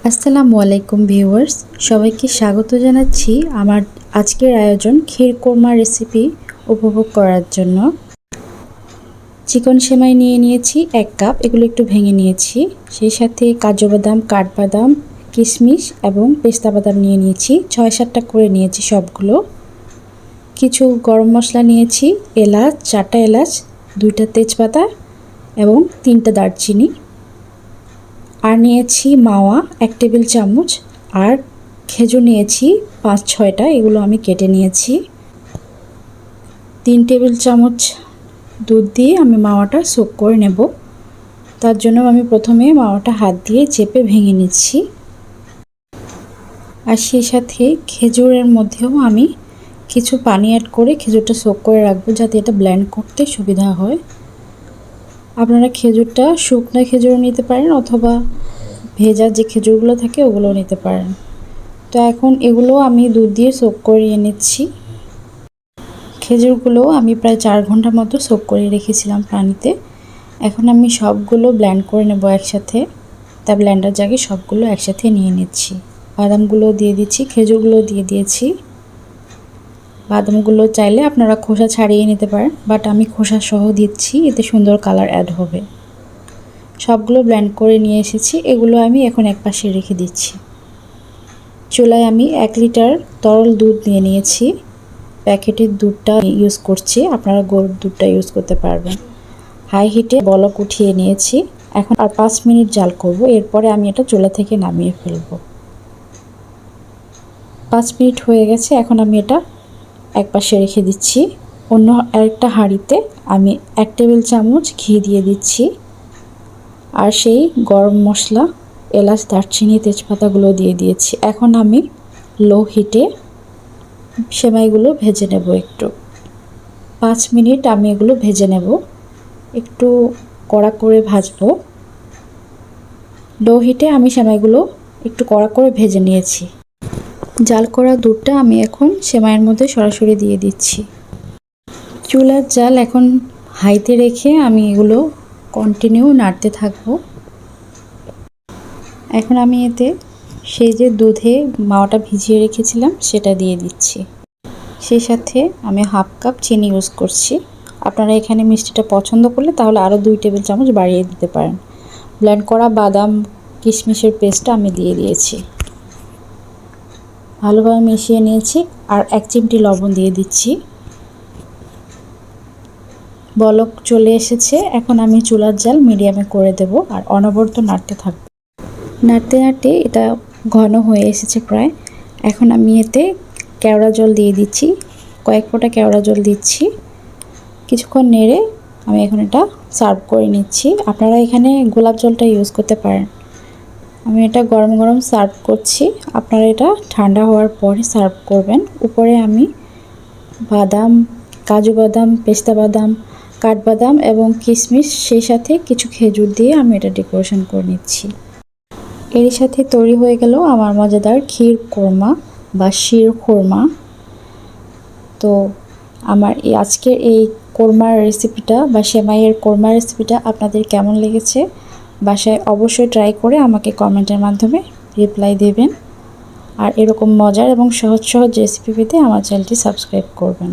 আসসালামু আলাইকুম ভিউয়ার্স, সবাইকে স্বাগত জানাচ্ছি আমার আজকের আয়োজন ক্ষীর কোরমা রেসিপি উপভোগ করার জন্য। চিকন সেমাই নিয়ে নিয়েছি 1 কাপ, এগুলো একটু ভেঙে নিয়েছি। সেই সাথে কাজু বাদাম, কাঠবাদাম, কিশমিশ এবং পেস্তা বাদাম নিয়ে নিয়েছি। 6-7টা করে নিয়েছি সবগুলো। কিছু গরম মশলা নিয়েছি, এলাচ, 4টা এলাচ, 2টা তেজপাতা এবং 3টা দারচিনি। আর নিয়েছি মাওয়া 1 টেবিল চামচ, আর খেজুর নিয়েছি 5-6টা, এগুলো আমি কেটে নিয়েছি। 3 টেবিল চামচ দুধ দিয়ে আমি মাওয়াটা সোক করে নেব। তার জন্য আমি প্রথমে মাওয়াটা হাত দিয়ে চেপে ভেঙে নিচ্ছি। আর সেই সাথে খেজুরের মধ্যেও আমি কিছু পানি অ্যাড করে খেজুরটা সোক করে রাখবো, যাতে এটা ব্লেন্ড করতে সুবিধা হয়। আপনারা খেজুরটা শুকনো খেজুর নিতে পারেন অথবা ভেজা যে খেজুরগুলো থাকে ওগুলোও নিতে পারেন। তো এখন এগুলো আমি দুধ দিয়ে সোক করিয়ে নিচ্ছি। খেজুরগুলো আমি প্রায় 4 ঘন্টার মতো সোক করে রেখেছিলাম পানিতে। এখন আমি সবগুলো ব্লেন্ড করে নেব একসাথে। তা ব্লেন্ডার জায়গায় সবগুলো একসাথে নিয়ে নিচ্ছি। বাদামগুলো দিয়ে দিচ্ছি, খেজুরগুলো দিয়ে দিয়েছি। বাদামগুলো চাইলে আপনারা খোসা ছাড়িয়ে নিতে পারেন, বাট আমি খোসা সহ দিচ্ছি, এতে সুন্দর কালার অ্যাড হবে। সবগুলো ব্লেন্ড করে নিয়ে এসেছি, এগুলো আমি এখন একপাশে রেখে দিচ্ছি। চুলায় আমি 1 লিটার তরল দুধ নিয়ে নিয়েছি। প্যাকেটের দুধটা ইউজ করছি, আপনারা গরুর দুধটা ইউজ করতে পারবেন। হাই হিটে বলক উঠিয়ে নিয়েছি। এখন আর 5 মিনিট জাল করব, এরপরে আমি এটা চুলা থেকে নামিয়ে ফেলব। 5 মিনিট হয়ে গেছে, এখন আমি এটা একপাশে রেখে দিচ্ছি। অন্য আরেকটা হাঁড়িতে আমি 1 টেবিল চামচ ঘি দিয়ে দিচ্ছি, আর সেই গরম মশলা, এলাচ, দারচিনি, তেজপাতাগুলো দিয়ে দিয়েছি। এখন আমি লো হিটে সেমাইগুলো ভেজে নেব। একটু 5 মিনিট আমি এগুলো ভেজে নেব, একটু কড়া করে ভাজবো। লো হিটে আমি সেমাইগুলো একটু কড়া করে ভেজে নিয়েছি। জাল করা দুধটা আমি এখন সেমাইয়ের মধ্যে সরাসরি দিয়ে দিচ্ছি। চুলার জাল এখন হাইতে রেখে আমি এগুলো কন্টিনিউ নাড়তে থাকবো। এখন আমি এতে সেই যে দুধে মাওয়াটা ভিজিয়ে রেখেছিলাম সেটা দিয়ে দিচ্ছি। সেই সাথে আমি 1/2 কাপ চিনি ইউজ করছি। আপনারা এখানে মিষ্টিটা পছন্দ করলে তাহলে আরও 2 টেবিল চামচ বাড়িয়ে দিতে পারেন। ব্লেন্ড করা বাদাম, কিশমিশের পেস্টটা আমি দিয়ে দিয়েছি। ভালোভাবে মিশিয়ে নিয়েছি, আর 1 চিমটি লবণ দিয়ে দিচ্ছি। বলক চলে এসেছে, এখন আমি চুলার জাল মিডিয়ামে করে দেব, আর অনবরত নাড়তে থাকব। নাড়তে নাড়তে এটা ঘন হয়ে এসেছে প্রায়। এখন আমি এতে কেওড়া জল দিয়ে দিচ্ছি, কয়েক ফোঁটা কেওড়া জল দিচ্ছি। কিছুক্ষণ নেড়ে আমি এখন এটা সার্ভ করে নিচ্ছি। আপনারা এখানে গোলাপ জলটা ইউজ করতে পারেন। আমি এটা গরম গরম সার্ভ করছি, আপনারা এটা ঠান্ডা হওয়ার পরে সার্ভ করবেন। উপরে আমি বাদাম, কাজু বাদাম, পেস্তা বাদাম, কাঠবাদাম এবং কিশমিশ, সেই সাথে কিছু খেজুর দিয়ে আমি এটা ডেকোরেশন করে নিচ্ছি। এর সাথে তৈরি হয়ে গেল আমার মজাদার ক্ষীর কোরমা বা শির কোরমা। তো আমার আজকের এই কোরমার রেসিপিটা বা সেমাইয়ের কোরমার রেসিপিটা আপনাদের কেমন লেগেছে বাসায় অবশ্যই ট্রাই করে আমাকে কমেন্টের মাধ্যমে রিপ্লাই দেবেন। আর এরকম মজার এবং সহজ সহজ রেসিপি পেতে আমার চ্যানেলটি সাবস্ক্রাইব করবেন।